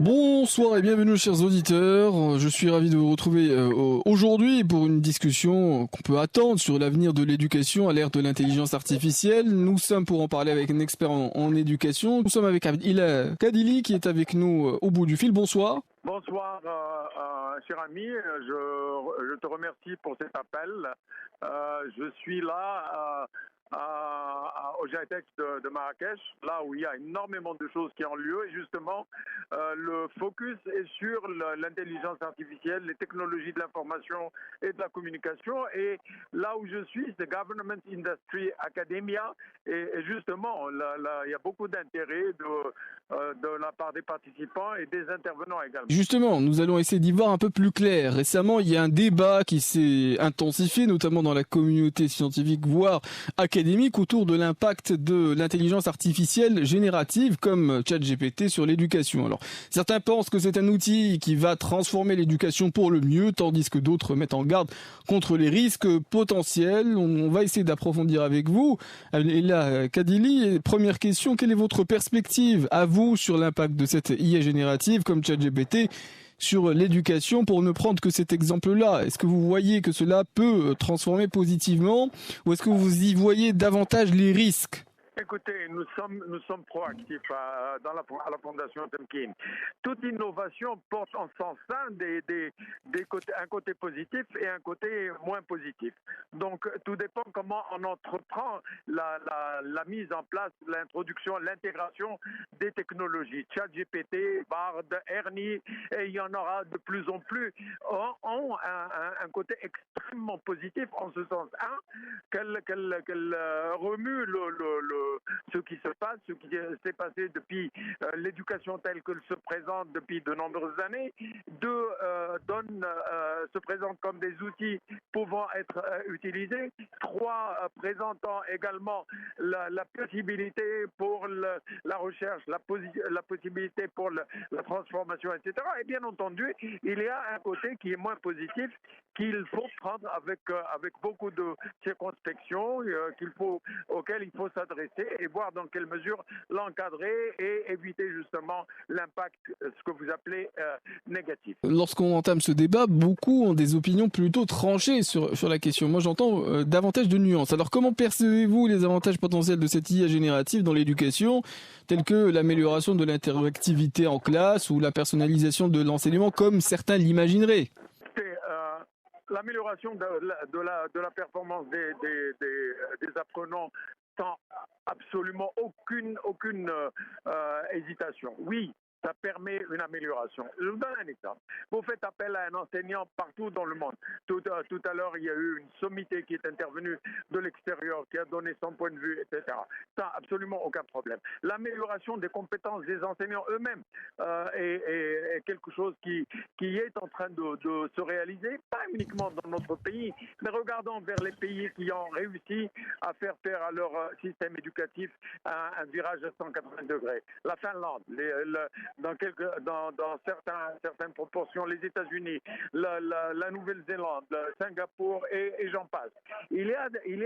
Bonsoir et bienvenue chers auditeurs, je suis ravi de vous retrouver aujourd'hui pour une discussion qu'on peut attendre sur l'avenir de l'éducation à l'ère de l'intelligence artificielle. Nous sommes pour en parler avec un expert en éducation. Nous sommes avec Abdillah Kadili qui est avec nous au bout du fil. Bonsoir. Bonsoir, cher ami. Je te remercie pour cet appel. Je suis là au GITEX de Marrakech, là où il y a énormément de choses qui ont lieu. Et justement, le focus est sur l'intelligence artificielle, les technologies de l'information et de la communication. Et là où je suis, c'est Government Industry Academia. Et justement, il y a beaucoup d'intérêt de la part des participants et des intervenants également. Justement, nous allons essayer d'y voir un peu plus clair. Récemment, il y a un débat qui s'est intensifié, notamment dans la communauté scientifique, voire académique, autour de l'impact de l'intelligence artificielle générative comme ChatGPT sur l'éducation. Alors, certains pensent que c'est un outil qui va transformer l'éducation pour le mieux, tandis que d'autres mettent en garde contre les risques potentiels. On va essayer d'approfondir avec vous. Et là, Kadili, première question, quelle est votre perspective à vous sur l'impact de cette IA générative comme ChatGPT sur l'éducation, pour ne prendre que cet exemple-là? Est-ce que vous voyez que cela peut transformer positivement ou est-ce que vous y voyez davantage les risques? Écoutez, nous sommes proactifs à la Fondation Temkin. Toute innovation porte en son sein un côté positif et un côté moins positif. Donc, tout dépend comment on entreprend la mise en place, l'introduction, l'intégration des technologies. ChatGPT, Bard, Ernie, et il y en aura de plus en plus, ont un côté extrêmement positif en ce sens. Qu'elle remue ce qui se passe, ce qui s'est passé depuis l'éducation telle qu'elle se présente depuis de nombreuses années, se présente comme des outils pouvant être utilisés, présentant également la possibilité pour la recherche, la possibilité pour la transformation, etc. Et bien entendu, il y a un côté qui est moins positif, qu'il faut prendre avec beaucoup de circonspection, auquel il faut s'adresser et voir dans quelle mesure l'encadrer et éviter justement l'impact, ce que vous appelez négatif. Lorsqu'on entame ce débat, beaucoup ont des opinions plutôt tranchées sur la question. Moi, j'entends davantage de nuances. Alors, comment percevez-vous les avantages potentiels de cette IA générative dans l'éducation, tels que l'amélioration de l'interactivité en classe ou la personnalisation de l'enseignement, comme certains l'imagineraient? L'amélioration de la performance des apprenants sans absolument aucune hésitation. Oui, ça permet une amélioration. Je vous donne un exemple. Vous faites appel à un enseignant partout dans le monde. Tout à l'heure, il y a eu une sommité qui est intervenue de l'extérieur, qui a donné son point de vue, etc. Ça, absolument aucun problème. L'amélioration des compétences des enseignants eux-mêmes est quelque chose qui est en train de se réaliser, pas uniquement dans notre pays, mais regardons vers les pays qui ont réussi à faire à leur système éducatif un virage à 180 degrés. La Finlande, dans certaines proportions, les États-Unis, la Nouvelle-Zélande, Singapour et j'en passe. Il y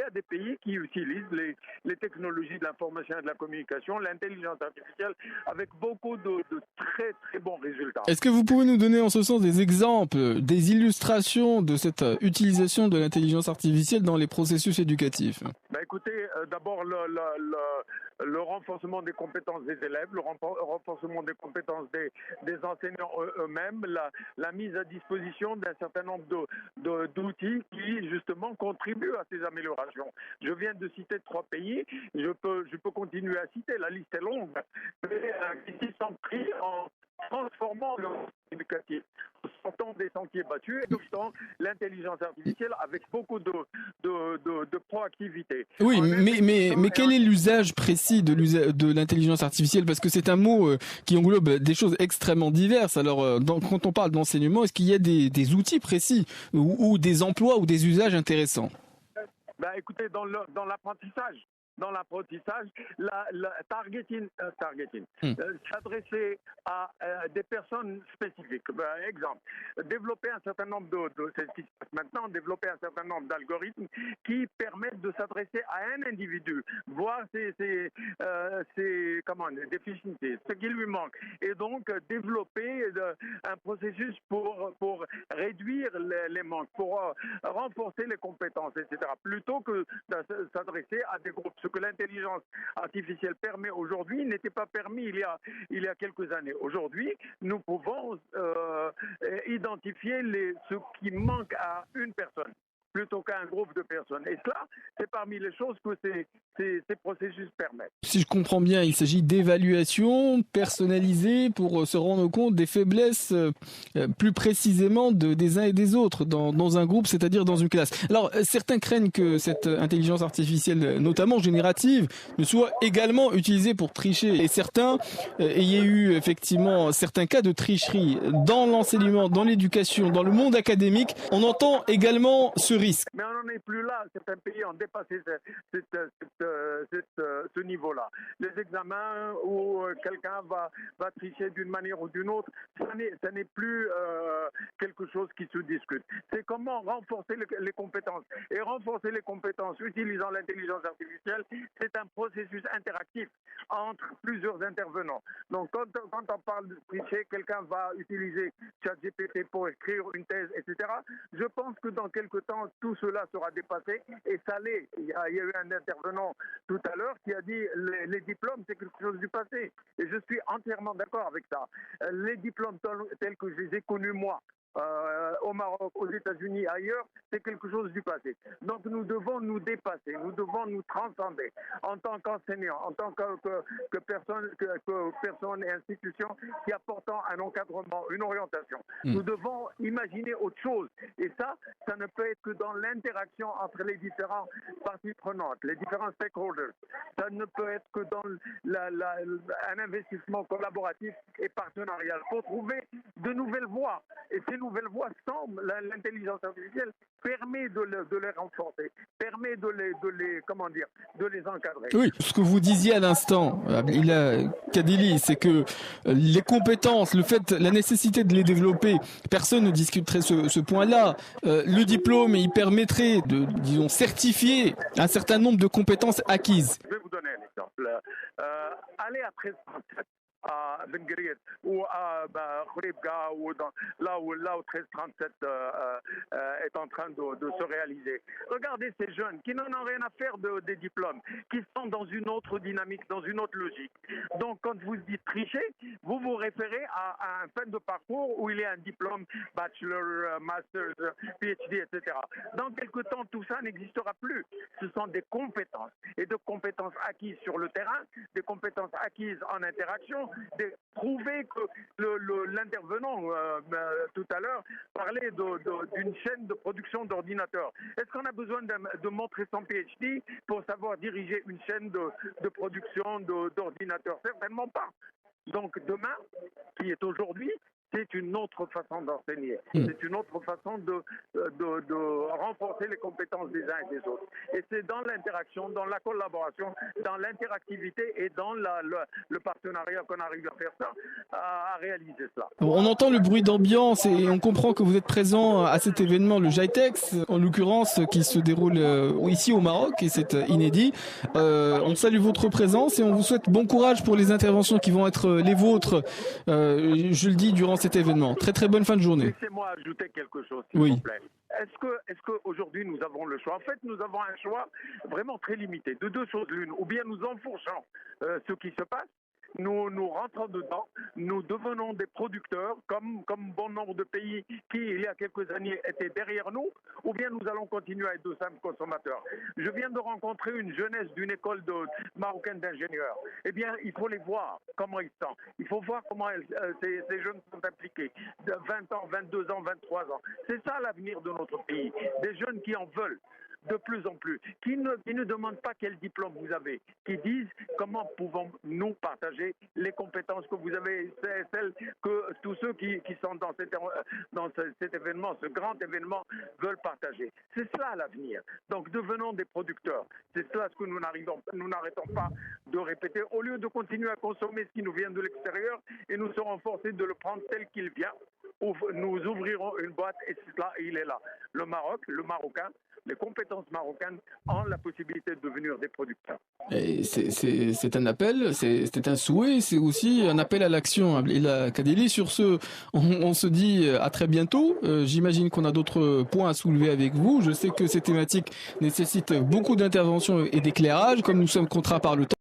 a des pays qui utilisent les technologies de l'information et de la communication, l'intelligence artificielle, avec beaucoup de très très bons résultats. Est-ce que vous pouvez nous donner en ce sens des exemples, des illustrations de cette utilisation de l'intelligence artificielle dans les processus éducatifs? Écoutez, d'abord le renforcement des compétences des élèves, le renforcement des compétences des enseignants eux-mêmes, la mise à disposition d'un certain nombre d'outils qui justement contribuent à ces améliorations. Je viens de citer 3 pays, je peux continuer à citer, la liste est longue, mais qui sont pris en transformant le éducatif, sortant des sentiers battus et adoptant l'intelligence artificielle avec beaucoup de proactivité. Oui, mais quel est l'usage précis de l'intelligence artificielle? Parce que c'est un mot qui englobe des choses extrêmement diverses. Alors, quand on parle d'enseignement, est-ce qu'il y a des outils précis ou des emplois ou des usages intéressants? Écoutez, dans l'apprentissage, dans l'apprentissage, la targeting, Hmm. s'adresser à des personnes spécifiques. Exemple, développer un certain nombre c'est ce qui se passe maintenant, développer un certain nombre d'algorithmes qui permettent de s'adresser à un individu, voir ses déficiencies, ce qui lui manque, et donc développer un processus pour réduire les manques, pour renforcer les compétences, etc., plutôt que de s'adresser à des groupes. Ce que l'intelligence artificielle permet aujourd'hui n'était pas permis il y a quelques années. Aujourd'hui, nous pouvons identifier ce qui manque à une personne plutôt qu'à un groupe de personnes. Et cela, c'est parmi les choses que ces processus permettent. Si je comprends bien, il s'agit d'évaluation personnalisée pour se rendre compte des faiblesses plus précisément des uns et des autres dans un groupe, c'est-à-dire dans une classe. Alors, certains craignent que cette intelligence artificielle, notamment générative, ne soit également utilisée pour tricher. Et certains aient eu effectivement certains cas de tricherie dans l'enseignement, dans l'éducation, dans le monde académique. On entend également ce risque. Mais on n'en est plus là. Certains pays ont dépassé ce niveau-là. Les examens où quelqu'un va tricher d'une manière ou d'une autre, ça n'est plus quelque chose qui se discute. C'est comment renforcer les compétences. Et renforcer les compétences utilisant l'intelligence artificielle, c'est un processus interactif entre plusieurs intervenants. Donc quand on parle de tricher, quelqu'un va utiliser ChatGPT pour écrire une thèse, etc. Je pense que dans quelques temps, tout cela sera dépassé, et ça l'est. Il y a eu un intervenant tout à l'heure qui a dit les diplômes, c'est quelque chose du passé. Et je suis entièrement d'accord avec ça. Les diplômes tels que je les ai connus moi, au Maroc, aux États-Unis, ailleurs, c'est quelque chose du passé. Donc nous devons nous dépasser, nous devons nous transcender en tant qu'enseignants, en tant que personnes et institutions qui apportent un encadrement, une orientation. Nous devons imaginer autre chose. Et ça ne peut être que dans l'interaction entre les différentes parties prenantes, les différents stakeholders. Ça ne peut être que dans un investissement collaboratif et partenarial pour trouver de nouvelles voies. Et ces nouvelles voies semblent, l'intelligence artificielle permet de les renforcer, permet de les encadrer. Oui, ce que vous disiez à l'instant, Kadili, c'est que les compétences, la nécessité de les développer, personne ne discuterait ce point-là. Le diplôme, il permettrait de, disons, certifier un certain nombre de compétences acquises. Je vais vous donner un exemple. Allez à 1337. À Ben Guerir ou à Khouribga, là où 1337 est en train de se réaliser. Regardez ces jeunes qui n'en ont rien à faire des diplômes, qui sont dans une autre dynamique, dans une autre logique. Donc quand vous dites tricher, vous vous référez à un fin de parcours où il y a un diplôme, bachelor, master, PhD, etc. Dans quelque temps, tout ça n'existera plus. Ce sont des compétences, et de compétences acquises sur le terrain, des compétences acquises en interaction, de prouver que l'intervenant tout à l'heure parlait d'une chaîne de production d'ordinateurs. Est-ce qu'on a besoin de montrer son PhD pour savoir diriger une chaîne de production d'ordinateurs? Certainement pas. Donc demain, qui est aujourd'hui, c'est une autre façon d'enseigner. C'est une autre façon de renforcer les compétences des uns et des autres. Et c'est dans l'interaction, dans la collaboration, dans l'interactivité et dans le partenariat qu'on arrive à faire ça, à réaliser cela. On entend le bruit d'ambiance et on comprend que vous êtes présent à cet événement, le GITEX, en l'occurrence, qui se déroule ici au Maroc, et c'est inédit. On salue votre présence et on vous souhaite bon courage pour les interventions qui vont être les vôtres, je le dis, durant cet événement. Très très bonne fin de journée. Laissez-moi ajouter quelque chose, s'il vous plaît. Est-ce qu'aujourd'hui nous avons le choix? En fait, nous avons un choix vraiment très limité, de deux choses l'une. Ou bien nous enfourchons ce qui se passe, nous rentrons dedans, nous devenons des producteurs, comme bon nombre de pays qui, il y a quelques années, étaient derrière nous, ou bien nous allons continuer à être de simples consommateurs. Je viens de rencontrer une jeunesse d'une école marocaine d'ingénieurs. Eh bien, il faut les voir, comment ils sont. Il faut voir comment ces jeunes sont impliqués. De 20 ans, 22 ans, 23 ans. C'est ça l'avenir de notre pays. Des jeunes qui en veulent. de plus en plus, qui ne demandent pas quel diplôme vous avez, qui disent comment pouvons-nous partager les compétences que vous avez, celles que tous ceux qui sont dans cet événement, ce grand événement, veulent partager. C'est cela l'avenir. Donc devenons des producteurs. C'est cela ce que nous n'arrêtons pas de répéter. Au lieu de continuer à consommer ce qui nous vient de l'extérieur, et nous serons forcés de le prendre tel qu'il vient, nous ouvrirons une boîte et là, il est là. Le Maroc, le Marocain, les compétences marocaines ont la possibilité de devenir des producteurs. C'est un appel, c'est un souhait, c'est aussi un appel à l'action. Abdelila Kadeli, sur ce, on se dit à très bientôt. J'imagine qu'on a d'autres points à soulever avec vous. Je sais que ces thématiques nécessitent beaucoup d'intervention et d'éclairage, comme nous sommes contraints par le temps.